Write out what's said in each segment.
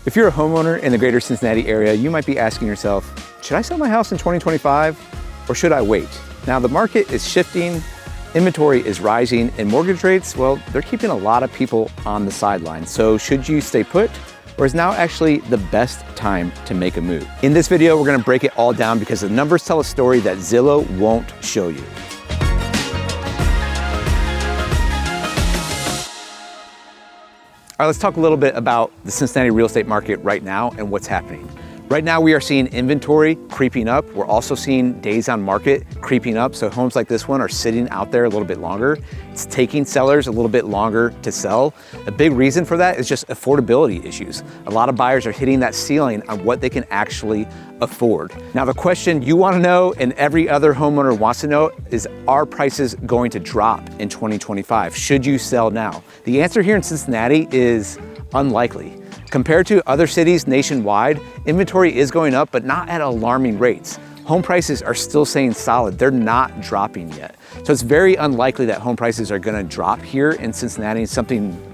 If you're a homeowner in the Greater Cincinnati area, you might be asking yourself, should I sell my house in 2025 or should I wait? Now the market is shifting, inventory is rising, and mortgage rates, well, they're keeping a lot of people on the sidelines. So should you stay put, or is now actually the best time to make a move? In this video, we're gonna break it all down because the numbers tell a story that Zillow won't show you. All right, let's talk a little bit about the Cincinnati real estate market right now and what's happening. Right now, we are seeing inventory creeping up. We're also seeing days on market creeping up. So homes like this one are sitting out there a little bit longer. It's taking sellers a little bit longer to sell. A big reason for that is just affordability issues. A lot of buyers are hitting that ceiling on what they can actually afford. Now, the question you want to know and every other homeowner wants to know is, are prices going to drop in 2025? Should you sell now? The answer here in Cincinnati is unlikely. Compared to other cities nationwide, inventory is going up, but not at alarming rates. Home prices are still staying solid. They're not dropping yet. So it's very unlikely that home prices are gonna drop here in Cincinnati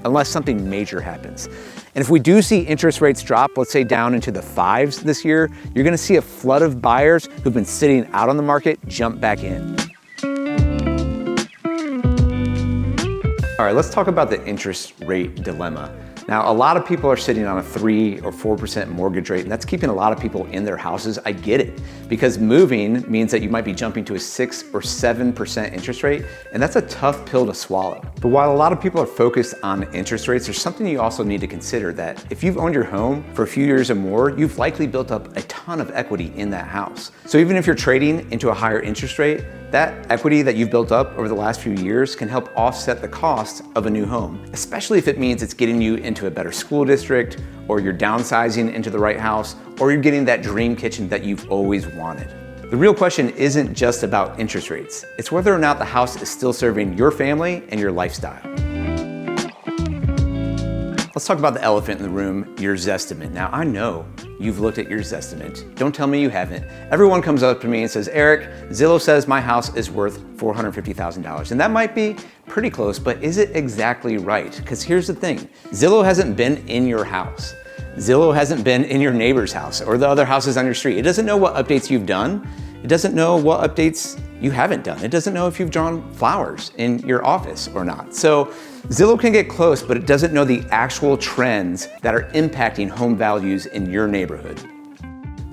unless something major happens. And if we do see interest rates drop, let's say down into the 5s this year, you're gonna see a flood of buyers who've been sitting out on the market jump back in. All right, let's talk about the interest rate dilemma. Now, a lot of people are sitting on a 3 or 4% mortgage rate, and that's keeping a lot of people in their houses. I get it, because moving means that you might be jumping to a 6 or 7% interest rate, and that's a tough pill to swallow. But while a lot of people are focused on interest rates, there's something you also need to consider, that if you've owned your home for a few years or more, you've likely built up a ton of equity in that house. So even if you're trading into a higher interest rate, that equity that you've built up over the last few years can help offset the cost of a new home, especially if it means it's getting you into a better school district, or you're downsizing into the right house, or you're getting that dream kitchen that you've always wanted. The real question isn't just about interest rates. It's whether or not the house is still serving your family and your lifestyle. Let's talk about the elephant in the room, your Zestimate. Now, I know you've looked at your Zestimate. Don't tell me you haven't. Everyone comes up to me and says, Eric, Zillow says my house is worth $450,000. And that might be pretty close, but is it exactly right? Because here's the thing, Zillow hasn't been in your house. Zillow hasn't been in your neighbor's house or the other houses on your street. It doesn't know what updates you've done. It doesn't know what updates you haven't done. It doesn't know if you've drawn flowers in your office or not. So Zillow can get close, but it doesn't know the actual trends that are impacting home values in your neighborhood.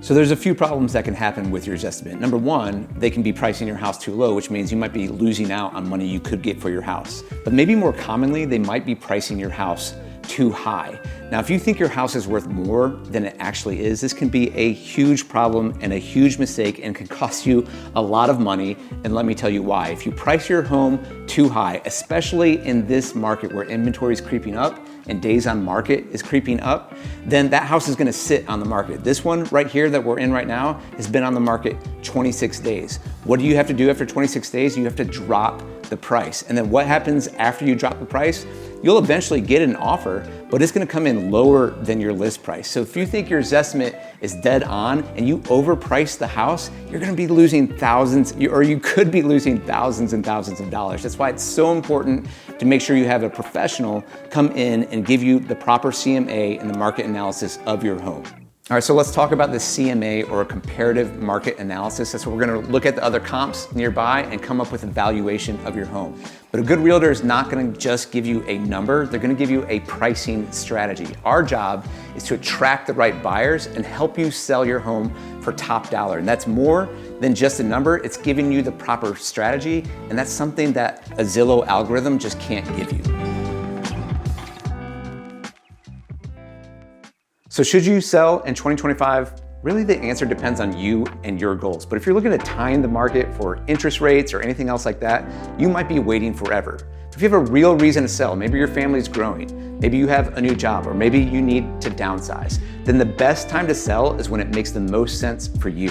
So there's a few problems that can happen with your Zestimate. Number one, they can be pricing your house too low, which means you might be losing out on money you could get for your house. But maybe more commonly, they might be pricing your house too high. Now, if you think your house is worth more than it actually is, this can be a huge problem and a huge mistake and can cost you a lot of money. And let me tell you why. If you price your home too high, especially in this market where inventory is creeping up and days on market is creeping up, then that house is gonna sit on the market. This one right here that we're in right now has been on the market 26 days. What do you have to do after 26 days? You have to drop the price. And then what happens after you drop the price? You'll eventually get an offer, but it's gonna come in lower than your list price. So if you think your Zestimate is dead on and you overprice the house, you're gonna be losing thousands, or you could be losing thousands and thousands of dollars. That's why it's so important to make sure you have a professional come in and give you the proper CMA and the market analysis of your home. All right, so let's talk about the CMA, or a comparative market analysis. That's where we're gonna look at the other comps nearby and come up with a valuation of your home. But a good realtor is not gonna just give you a number, they're gonna give you a pricing strategy. Our job is to attract the right buyers and help you sell your home for top dollar. And that's more than just a number, it's giving you the proper strategy, and that's something that a Zillow algorithm just can't give you. So should you sell in 2025? Really, the answer depends on you and your goals. But if you're looking to time the market for interest rates or anything else like that, you might be waiting forever. If you have a real reason to sell, maybe your family's growing, maybe you have a new job, or maybe you need to downsize, then the best time to sell is when it makes the most sense for you.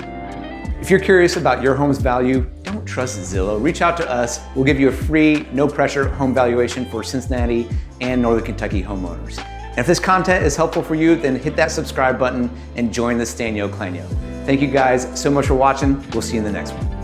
If you're curious about your home's value, don't trust Zillow. Reach out to us. We'll give you a free, no pressure home valuation for Cincinnati and Northern Kentucky homeowners. And if this content is helpful for you, then hit that subscribe button and join the Sztanyo clan. Thank you guys so much for watching. We'll see you in the next one.